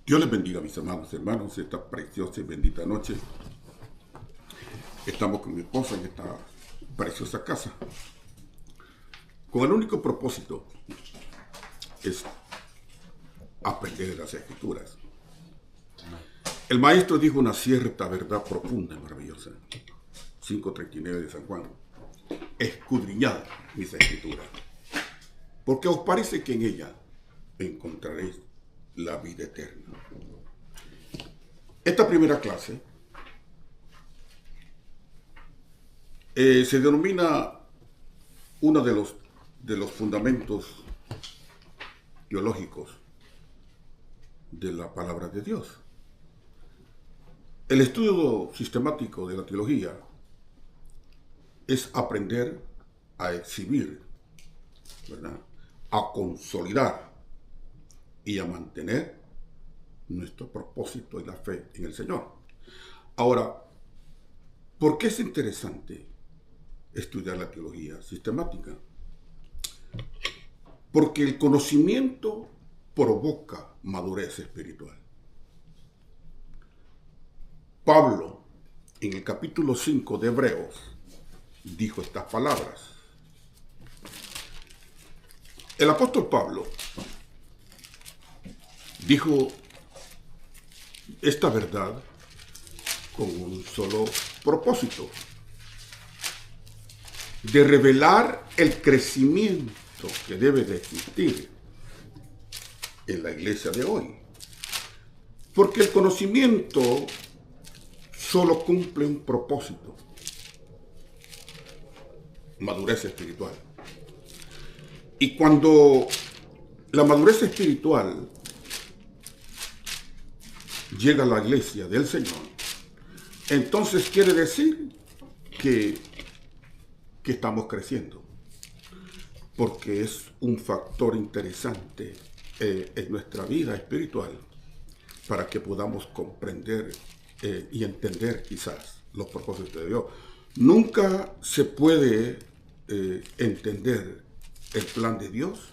Dios les bendiga, mis amados hermanos, esta preciosa y bendita noche. Estamos con mi esposa en esta preciosa casa, con el único propósito es aprender de las Escrituras. El maestro dijo una cierta verdad profunda y maravillosa, 5:39 de San Juan: escudriñad mis Escrituras, porque os parece que en ella encontraréis la vida eterna. Esta primera clase se denomina uno de los fundamentos teológicos de la palabra de Dios. El estudio sistemático de la teología es aprender a exhibir, ¿verdad?, a consolidar y a mantener nuestro propósito y la fe en el Señor. Ahora, ¿por qué es interesante estudiar la teología sistemática? Porque el conocimiento provoca madurez espiritual. Pablo, en el capítulo 5 de Hebreos, dijo estas palabras. El apóstol Pablo dijo esta verdad con un solo propósito: de revelar el crecimiento que debe de existir en la iglesia de hoy. Porque el conocimiento solo cumple un propósito: madurez espiritual. Y cuando la madurez espiritual llega a la iglesia del Señor, entonces quiere decir que estamos creciendo, porque es un factor interesante en nuestra vida espiritual para que podamos comprender y entender quizás los propósitos de Dios. Nunca se puede entender el plan de Dios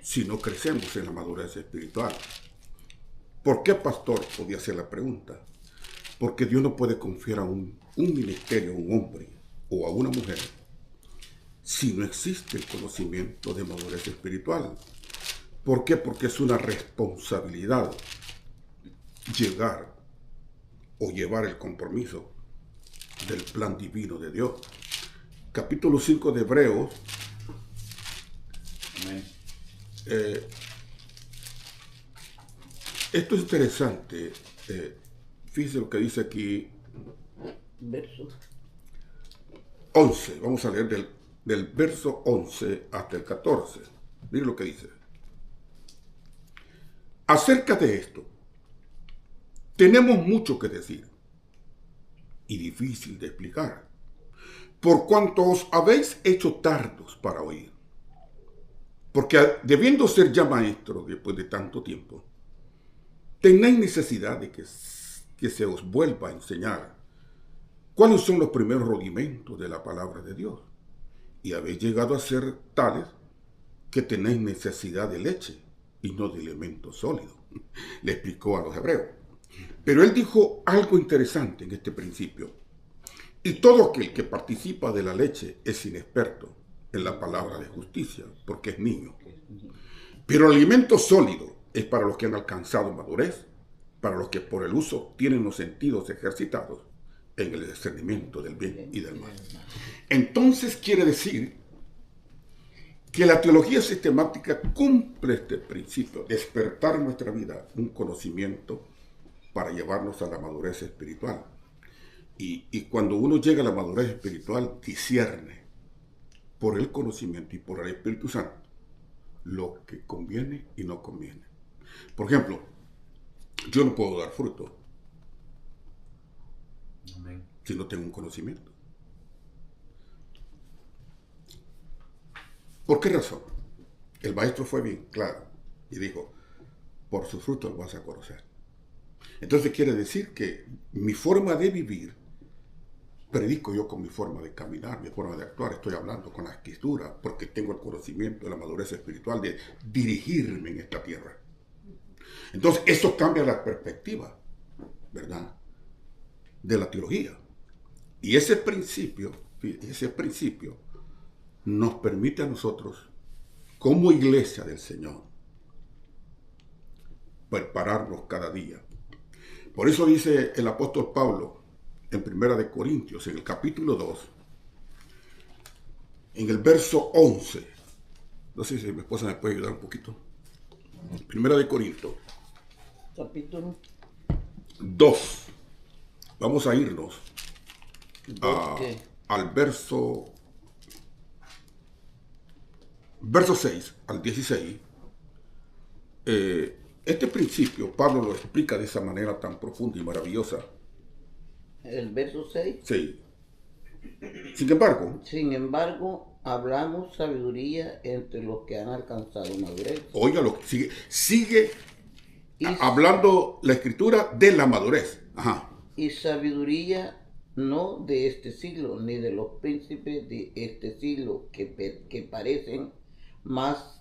si no crecemos en la madurez espiritual. ¿Por qué, pastor? Podía hacer la pregunta. Porque Dios no puede confiar a un ministerio a un hombre o a una mujer si no existe el conocimiento de madurez espiritual. ¿Por qué? Porque es una responsabilidad llegar o llevar el compromiso del plan divino de Dios. Capítulo 5 de Hebreos. Amén. Esto es interesante. Fíjense lo que dice aquí. Verso 11. Vamos a leer del verso 11 hasta el 14. Miren lo que dice. Acerca de esto, tenemos mucho que decir y difícil de explicar, por cuanto os habéis hecho tardos para oír. Porque debiendo ser ya maestros después de tanto tiempo, tenéis necesidad de que se os vuelva a enseñar cuáles son los primeros rudimentos de la palabra de Dios. Y habéis llegado a ser tales que tenéis necesidad de leche y no de elementos sólidos. Le explicó a los hebreos. Pero él dijo algo interesante en este principio. Y todo aquel que participa de la leche es inexperto en la palabra de justicia, porque es niño. Pero el alimento sólido es para los que han alcanzado madurez, para los que por el uso tienen los sentidos ejercitados en el discernimiento del bien y del mal. Entonces quiere decir que la teología sistemática cumple este principio: despertar en nuestra vida un conocimiento para llevarnos a la madurez espiritual. Y cuando uno llega a la madurez espiritual, discierne por el conocimiento y por el Espíritu Santo lo que conviene y no conviene. Por ejemplo, yo no puedo dar fruto si no tengo un conocimiento. ¿Por qué razón? El maestro fue bien claro y dijo: por sus frutos vas a conocer. Entonces quiere decir que mi forma de vivir, predico yo con mi forma de caminar, mi forma de actuar, estoy hablando con la Escritura, porque tengo el conocimiento de la madurez espiritual de dirigirme en esta tierra. Entonces, eso cambia la perspectiva, ¿verdad?, de la teología. Y ese principio nos permite a nosotros, como iglesia del Señor, prepararnos cada día. Por eso dice el apóstol Pablo en 1 Corintios, en el capítulo 2, en el verso 11. No sé si mi esposa me puede ayudar un poquito. 1 Corintios. Capítulo 2. Vamos a irnos al verso 6 al 16. Este principio Pablo lo explica de esa manera tan profunda y maravillosa. El verso 6. Sí. Sin embargo, hablamos sabiduría entre los que han alcanzado madurez. Oiga, sigue hablando la escritura de la madurez. Ajá. Y sabiduría no de este siglo, ni de los príncipes de este siglo que parecen, más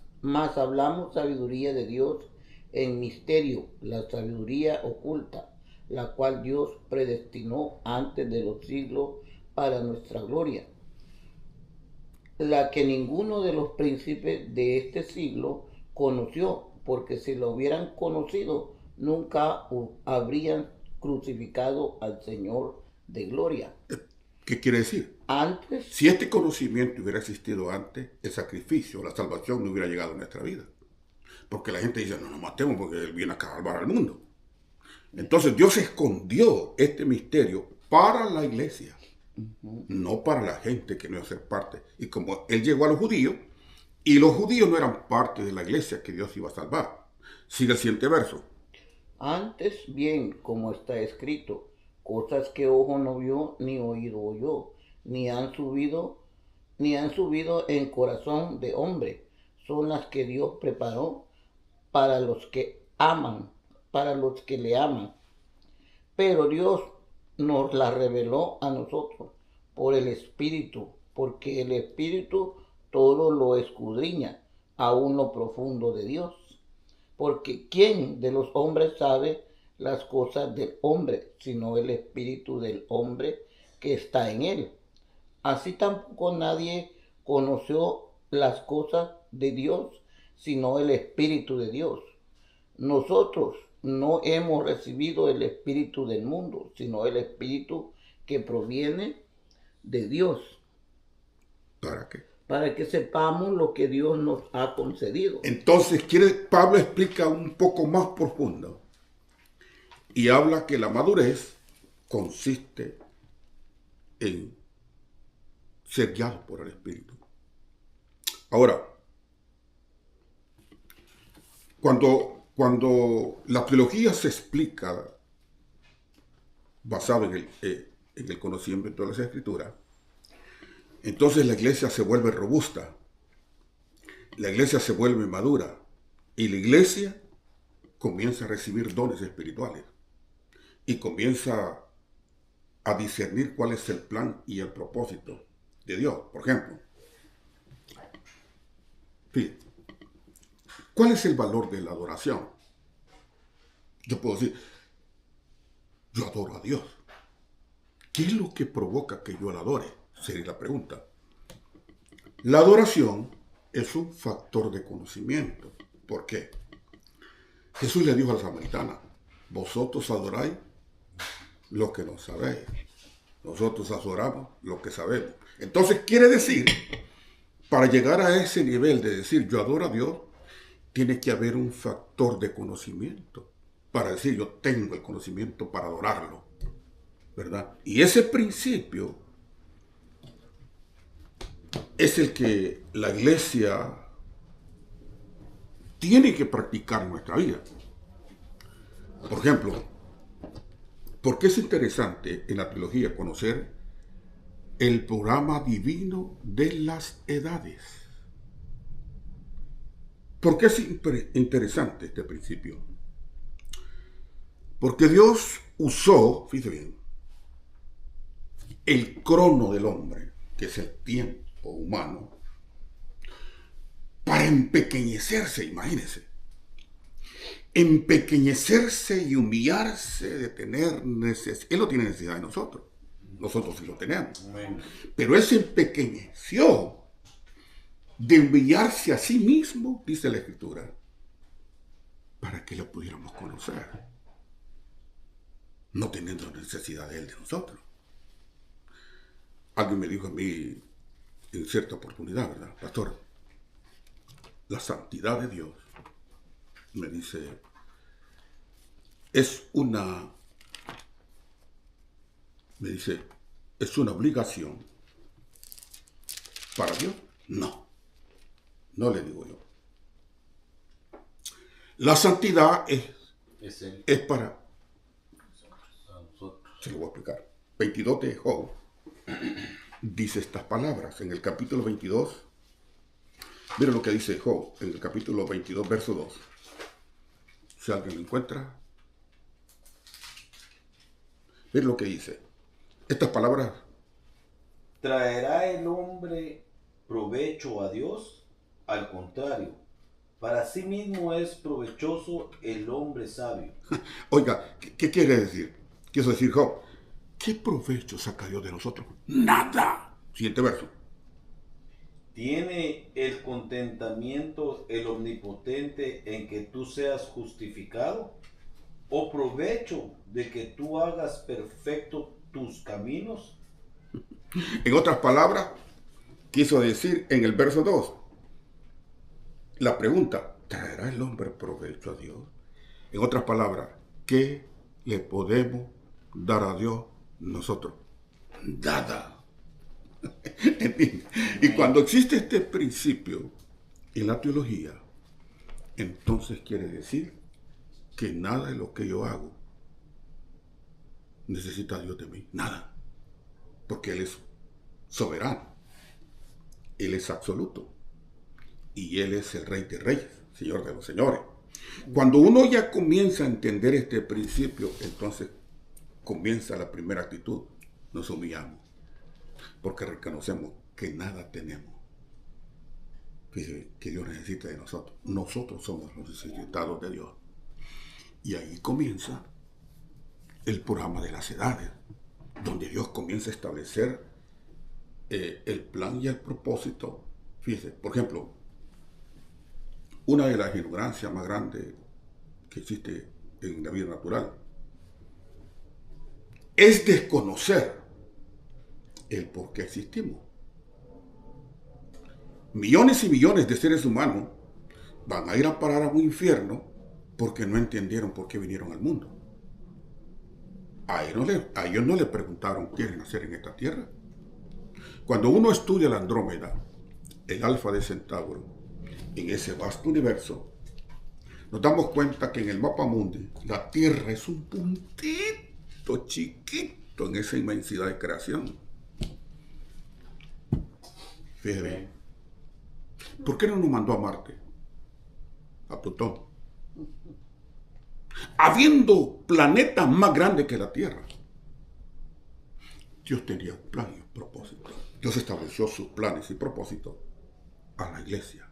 hablamos sabiduría de Dios en misterio, la sabiduría oculta, la cual Dios predestinó antes de los siglos para nuestra gloria, la que ninguno de los príncipes de este siglo conoció, porque si lo hubieran conocido, nunca habrían crucificado al Señor de gloria. ¿Qué quiere decir? Antes, si este conocimiento hubiera existido antes, el sacrificio, la salvación no hubiera llegado a nuestra vida. Porque la gente dice, no nos matemos porque Él viene a salvar al mundo. Entonces Dios escondió este misterio para la iglesia, no para la gente que no iba a ser parte. Y como Él llegó a los judíos, y los judíos no eran parte de la iglesia que Dios iba a salvar. Sigue el siguiente verso. Antes bien, como está escrito, cosas que ojo no vio, ni oído oyó, ni han subido en corazón de hombre, son las que Dios preparó para los que le aman. Pero Dios nos las reveló a nosotros por el Espíritu, porque el Espíritu todo lo escudriña, aún lo profundo de Dios. Porque ¿quién de los hombres sabe las cosas del hombre, sino el espíritu del hombre que está en él? Así tampoco nadie conoció las cosas de Dios, sino el espíritu de Dios. Nosotros no hemos recibido el espíritu del mundo, sino el espíritu que proviene de Dios. ¿Para qué? Para que sepamos lo que Dios nos ha concedido. Entonces, Pablo explica un poco más profundo y habla que la madurez consiste en ser guiado por el Espíritu. Ahora, cuando la teología se explica basada en el conocimiento de las Escrituras, entonces la iglesia se vuelve robusta, la iglesia se vuelve madura y la iglesia comienza a recibir dones espirituales y comienza a discernir cuál es el plan y el propósito de Dios. Por ejemplo, fíjate, ¿cuál es el valor de la adoración? Yo puedo decir, yo adoro a Dios. ¿Qué es lo que provoca que yo la adore? Sería la pregunta. La adoración es un factor de conocimiento. ¿Por qué? Jesús le dijo a la samaritana, vosotros adoráis lo que no sabéis. Nosotros adoramos lo que sabemos. Entonces quiere decir, para llegar a ese nivel de decir yo adoro a Dios, tiene que haber un factor de conocimiento. Para decir yo tengo el conocimiento para adorarlo. ¿Verdad? Y ese principio es el que la iglesia tiene que practicar en nuestra vida. Por ejemplo, ¿por qué es interesante en la teología conocer el programa divino de las edades? ¿Por qué es interesante este principio? Porque Dios usó, fíjate bien, el crono del hombre, que es el tiempo humano, para empequeñecerse, imagínense. empequeñecerse y humillarse de tener necesidad. Él no tiene necesidad de nosotros. Nosotros sí lo tenemos. Pero Él se empequeñeció de humillarse a sí mismo, dice la Escritura, para que lo pudiéramos conocer, no teniendo necesidad de Él de nosotros. Alguien me dijo a mí en cierta oportunidad, ¿verdad? Pastor, la santidad de Dios, me dice, es una obligación para Dios. No le digo yo. La santidad es para... Se lo voy a explicar. 22 de Job dice estas palabras en el capítulo 22. Miren lo que dice Job en el capítulo 22, verso 2. Si alguien lo encuentra. Miren lo que dice. Estas palabras. ¿Traerá el hombre provecho a Dios? Al contrario, para sí mismo es provechoso el hombre sabio. Oiga, ¿qué quiere decir? Quiso decir Job, ¿qué provecho saca Dios de nosotros? Nada. Siguiente verso. ¿Tiene el contentamiento el omnipotente en que tú seas justificado? ¿O provecho de que tú hagas perfecto tus caminos? En otras palabras, quiso decir en el verso 2, la pregunta, ¿traerá el hombre provecho a Dios? En otras palabras, ¿qué le podemos dar a Dios nosotros? Nada. ¿Entiendes? Y cuando existe este principio en la teología, entonces quiere decir que nada de lo que yo hago necesita Dios de mí. Nada. Porque Él es soberano. Él es absoluto. Y Él es el Rey de Reyes, Señor de los Señores. Cuando uno ya comienza a entender este principio, entonces comienza la primera actitud. Nos humillamos. Porque reconocemos que nada tenemos que Dios necesita de nosotros. Nosotros somos los necesitados de Dios. Y ahí comienza el programa de las edades, donde Dios comienza a establecer el plan y el propósito. Fíjese, por ejemplo, una de las ignorancias más grandes que existe en la vida natural es desconocer el por qué existimos. Millones y millones de seres humanos van a ir a parar a un infierno porque no entendieron por qué vinieron al mundo. A ellos no le preguntaron, ¿quieren nacer en esta tierra? Cuando uno estudia la Andrómeda, el Alfa de Centauro, en ese vasto universo, nos damos cuenta que en el mapa mundi, la Tierra es un puntito chiquito en esa inmensidad de creación. Fíjate, ¿por qué no nos mandó a Marte? A Plutón. Habiendo planetas más grandes que la Tierra, Dios tenía un plan y un propósito. Dios estableció sus planes y propósitos a la iglesia,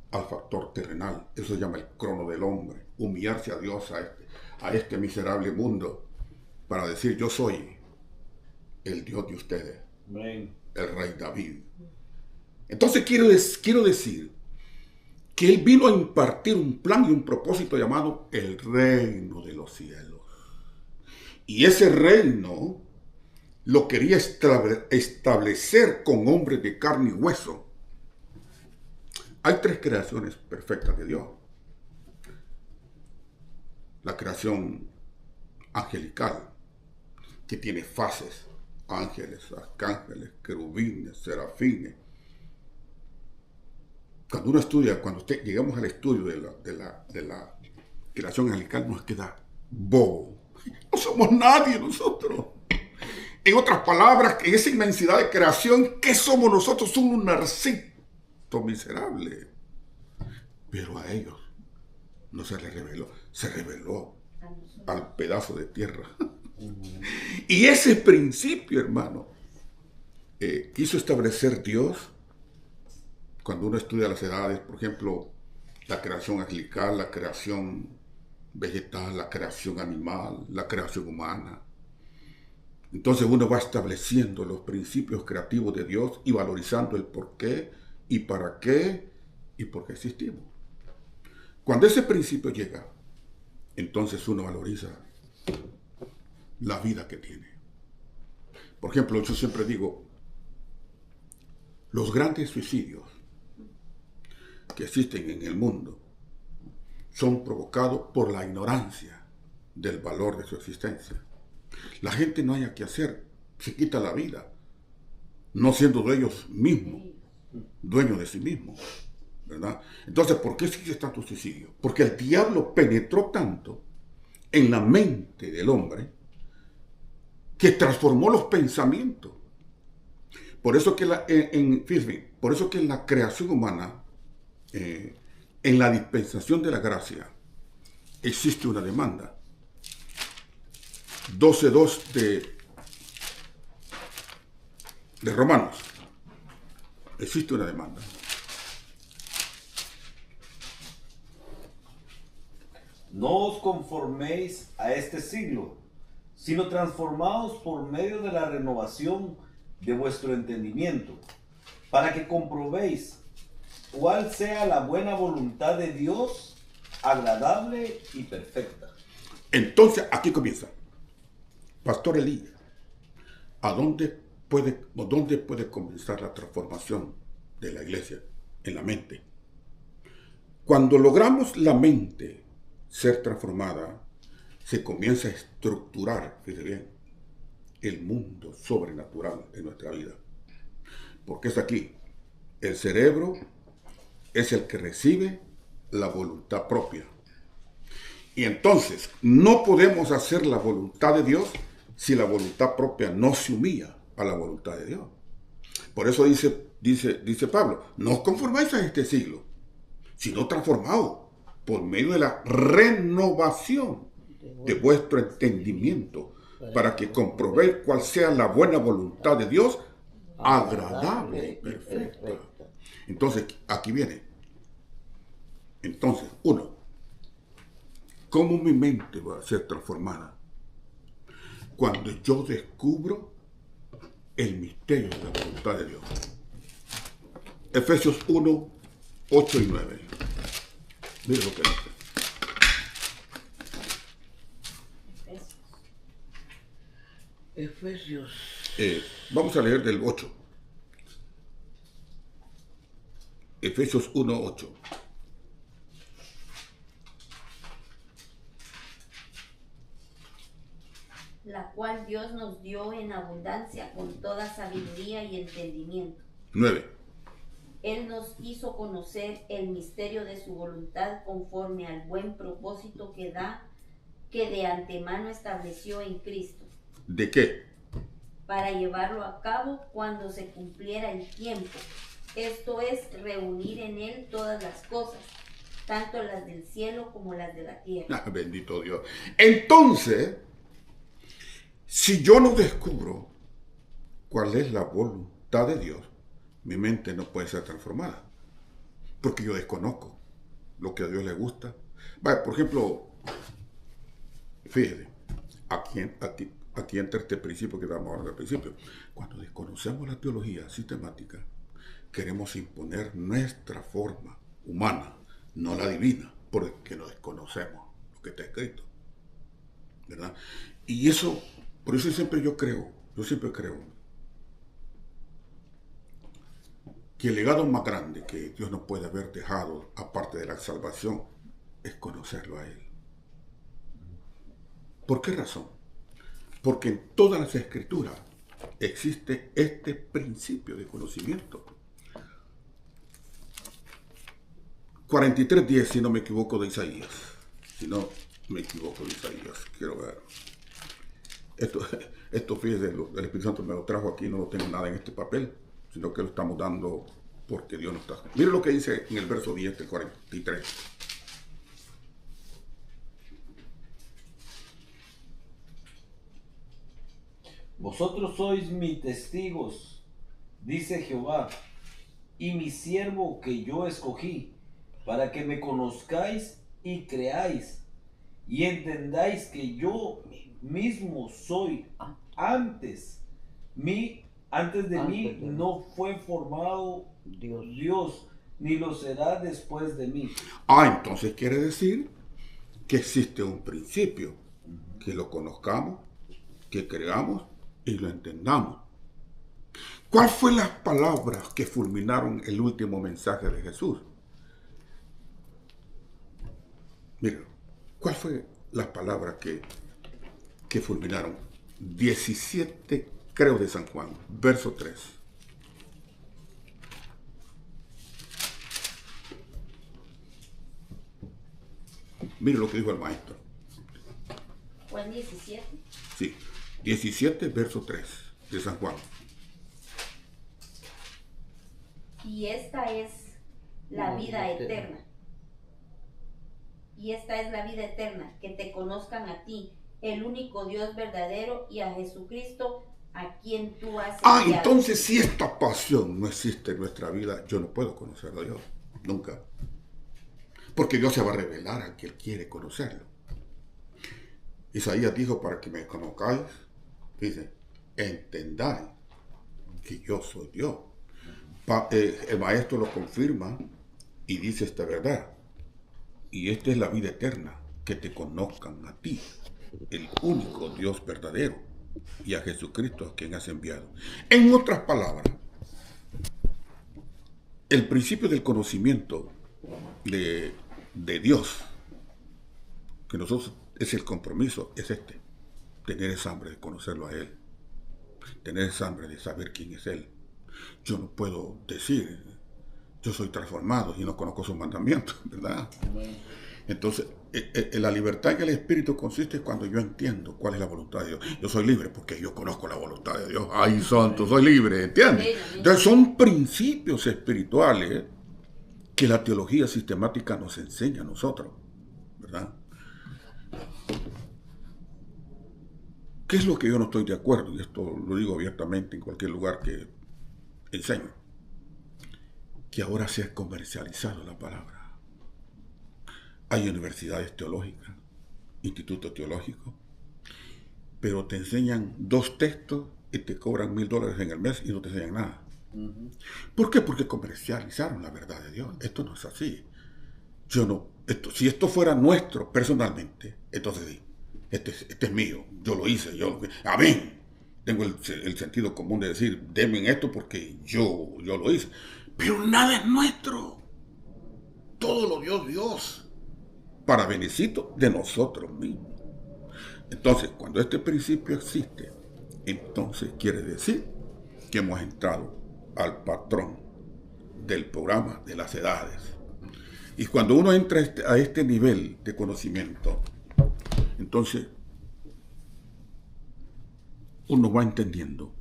al factor terrenal. Eso se llama el crono del hombre. Humillarse a Dios, a este miserable mundo, para decir, yo soy el Dios de ustedes, Amén. el Rey David. Entonces quiero decir que Él vino a impartir un plan y un propósito llamado el reino de los cielos. Y ese reino lo quería establecer con hombres de carne y hueso. Hay tres creaciones perfectas de Dios. La creación angelical, que tiene fases, ángeles, arcángeles, querubines, serafines. Cuando uno estudia, llegamos al estudio de la creación angelical, nos queda bobo. No somos nadie nosotros. En otras palabras, en esa inmensidad de creación, ¿qué somos nosotros? Somos un narcito miserable. Pero a ellos no se les reveló, se reveló al pedazo de tierra. Y ese principio, hermano, quiso establecer Dios. Cuando uno estudia las edades, por ejemplo, la creación angelical, la creación vegetal, la creación animal, la creación humana. Entonces uno va estableciendo los principios creativos de Dios y valorizando el por qué y para qué y por qué existimos. Cuando ese principio llega, entonces uno valoriza la vida que tiene. Por ejemplo, yo siempre digo, los grandes suicidios que existen en el mundo son provocados por la ignorancia del valor de su existencia. La gente no haya que hacer, se quita la vida, no siendo ellos mismos, dueños de sí mismos, ¿verdad? Entonces, ¿por qué existe tanto suicidio? Porque el diablo penetró tanto en la mente del hombre que transformó los pensamientos. Por eso que por eso que en la creación humana, en la dispensación de la gracia, existe una demanda. 12.2 de Romanos. Existe una demanda. No os conforméis a este siglo, sino transformaos por medio de la renovación de vuestro entendimiento, para que comprobéis cuál sea la buena voluntad de Dios, agradable y perfecta. Entonces, aquí comienza. Pastor Elías, ¿dónde puede comenzar la transformación de la iglesia? En la mente. Cuando logramos la mente ser transformada, se comienza a estructurar, fíjate bien, el mundo sobrenatural en nuestra vida. Porque es aquí, el cerebro es el que recibe la voluntad propia. Y entonces, no podemos hacer la voluntad de Dios si la voluntad propia no se humilla a la voluntad de Dios. Por eso dice Pablo, no os conformáis a este siglo, sino transformaos por medio de la renovación de vuestro entendimiento, para que comprobéis cuál sea la buena voluntad de Dios, agradable y perfecta. Entonces, aquí viene. Entonces, uno, ¿cómo mi mente va a ser transformada? Cuando yo descubro el misterio de la voluntad de Dios. Efesios 1, 8 y 9. Mira lo que dice. Efesios. Vamos a leer del 8. Efesios 1, 8. La cual Dios nos dio en abundancia con toda sabiduría y entendimiento. 9. Él nos hizo conocer el misterio de su voluntad conforme al buen propósito que de antemano estableció en Cristo. ¿De qué? Para llevarlo a cabo cuando se cumpliera el tiempo. Esto es reunir en él todas las cosas, tanto las del cielo como las de la tierra. Bendito Dios. Entonces, si yo no descubro cuál es la voluntad de Dios, mi mente no puede ser transformada, porque yo desconozco lo que a Dios le gusta. Vaya, por ejemplo, fíjate, aquí entra este principio que damos ahora al principio. Cuando desconocemos la teología sistemática, queremos imponer nuestra forma humana, no la divina, porque no desconocemos lo que está escrito, ¿verdad? Y eso, por eso yo siempre creo que el legado más grande que Dios nos puede haber dejado, aparte de la salvación, es conocerlo a Él. ¿Por qué razón? Porque en todas las escrituras existe este principio de conocimiento. 43:10, si no me equivoco, de Isaías. Quiero ver. Esto fíjese, el Espíritu Santo me lo trajo aquí, no lo tengo nada en este papel, sino que lo estamos dando porque Dios nos está. Mire lo que dice en el verso 10 del 43. Vosotros sois mis testigos, dice Jehová, y mi siervo que yo escogí, para que me conozcáis y creáis y entendáis que yo mismo soy antes de mí no fue formado Dios, ni lo será después de mí. Entonces quiere decir que existe un principio, que lo conozcamos, que creamos y lo entendamos. ¿Cuál fue las palabras que fulminaron el último mensaje de Jesús? Mira, ¿cuál fue las palabras que fulminaron? 17, creo, de San Juan, verso 3. Mire lo que dijo el maestro. Juan 17. Sí, 17, verso 3 de San Juan. Y esta es la vida eterna. Y esta es la vida eterna, que te conozcan a ti, el único Dios verdadero, y a Jesucristo, a quien tú has enviado. Entonces si esta pasión no existe en nuestra vida, yo no puedo conocer a Dios, nunca. Porque Dios se va a revelar al que Él quiere conocerlo. Isaías dijo, para que me conozcáis, dice, entendáis que yo soy Dios. El maestro lo confirma y dice esta verdad. Y esta es la vida eterna, que te conozcan a ti, el único Dios verdadero, y a Jesucristo a quien has enviado. En otras palabras, el principio del conocimiento de Dios, que nosotros es el compromiso, es este: tener esa hambre de conocerlo a Él, tener esa hambre de saber quién es Él. Yo no puedo decir, yo soy transformado y no conozco sus mandamientos, ¿verdad? Entonces, la libertad en el Espíritu consiste cuando yo entiendo cuál es la voluntad de Dios. Yo soy libre porque yo conozco la voluntad de Dios. ¡Ay, santo! Soy libre, ¿entiendes? Entonces, son principios espirituales que la teología sistemática nos enseña a nosotros, ¿verdad? ¿Qué es lo que yo no estoy de acuerdo? Y esto lo digo abiertamente en cualquier lugar que enseño. Que ahora se ha comercializado la palabra. Hay universidades teológicas, institutos teológicos, pero te enseñan 2 textos y te cobran $1,000 en el mes y no te enseñan nada. ¿Por qué? Porque comercializaron la verdad de Dios. Esto no es así. Si esto fuera nuestro personalmente, entonces sí, este es mío, yo lo hice, amén. Tengo el sentido común de decir, denme esto porque yo lo hice. Pero nada es nuestro. Todo lo dio Dios para beneficio de nosotros mismos. Entonces, cuando este principio existe, entonces quiere decir que hemos entrado al patrón del programa de las edades. Y cuando uno entra a este nivel de conocimiento, entonces uno va entendiendo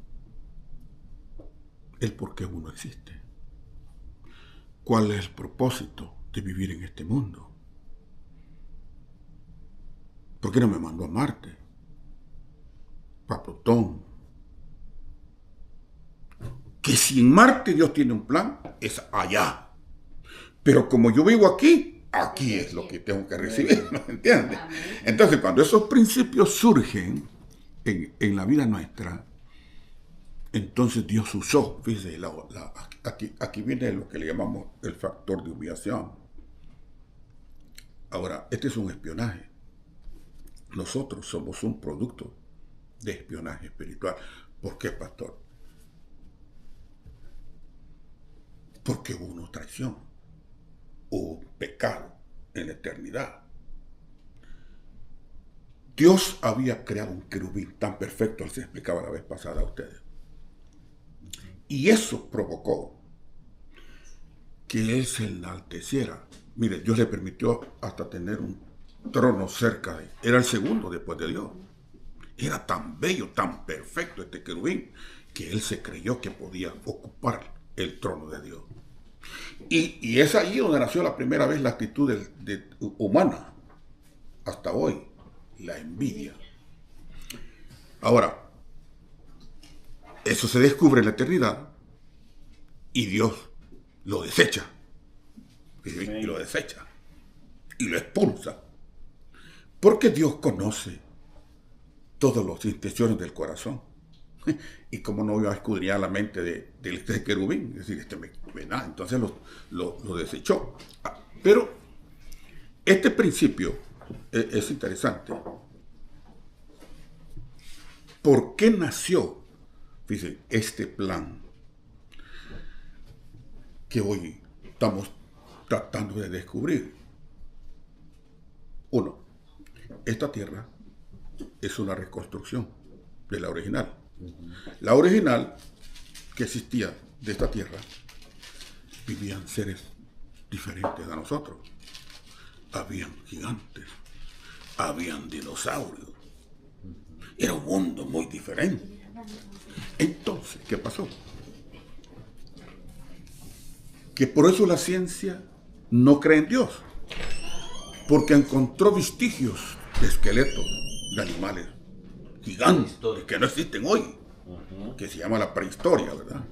el por qué uno existe. ¿Cuál es el propósito de vivir en este mundo? ¿Por qué no me mandó a Marte? Para Plutón. Que si en Marte Dios tiene un plan, es allá. Pero como yo vivo aquí es lo que tengo que recibir, ¿no entiendes? Entonces, cuando esos principios surgen en la vida nuestra, entonces Dios usó, fíjese, aquí viene lo que le llamamos el factor de humillación. Ahora, este es un espionaje. Nosotros somos un producto de espionaje espiritual. ¿Por qué, pastor? Porque hubo una traición, hubo un pecado en la eternidad. Dios había creado un querubín tan perfecto, se explicaba la vez pasada a ustedes. Y eso provocó que Él se enalteciera. Mire, Dios le permitió hasta tener un trono cerca de Él. Era el segundo después de Dios. Era tan bello, tan perfecto este querubín, que Él se creyó que podía ocupar el trono de Dios. Y es ahí donde nació la primera vez la actitud humana, hasta hoy, la envidia. Ahora, eso se descubre en la eternidad y Dios lo desecha. Y lo desecha y lo expulsa. Porque Dios conoce todas las intenciones del corazón. Y como no iba a escudriñar la mente de este querubín, es decir, entonces lo desechó. Pero este principio es interesante. ¿Por qué nació, fíjense, este plan que hoy estamos tratando de descubrir? Uno, esta tierra es una reconstrucción de la original. La original que existía de esta tierra, vivían seres diferentes a nosotros. Habían gigantes, habían dinosaurios. Era un mundo muy diferente. Entonces, ¿qué pasó? Que por eso la ciencia no cree en Dios, porque encontró vestigios de esqueletos de animales gigantes que no existen hoy, que se llama la prehistoria, ¿verdad?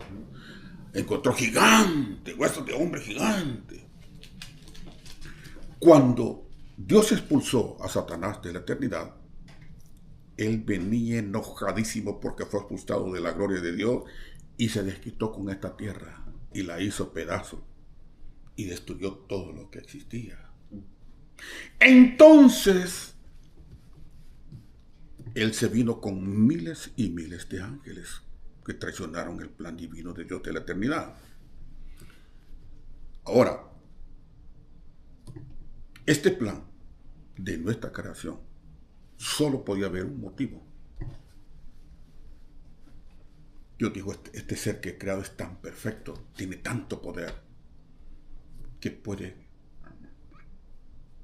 Encontró gigantes, huesos de hombre gigantes. Cuando Dios expulsó a Satanás de la eternidad, él venía enojadísimo porque fue expulsado de la gloria de Dios y se desquitó con esta tierra y la hizo pedazos y destruyó todo lo que existía. Entonces, él se vino con miles y miles de ángeles que traicionaron el plan divino de Dios de la eternidad. Ahora, este plan de nuestra creación solo podía haber un motivo. Dios dijo, este ser que he creado es tan perfecto, tiene tanto poder, que puede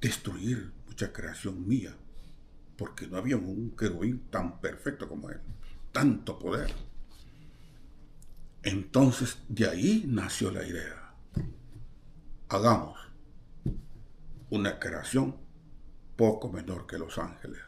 destruir mucha creación mía, porque no había un querubín tan perfecto como él, tanto poder. Entonces, de ahí nació la idea. Hagamos una creación poco menor que los ángeles.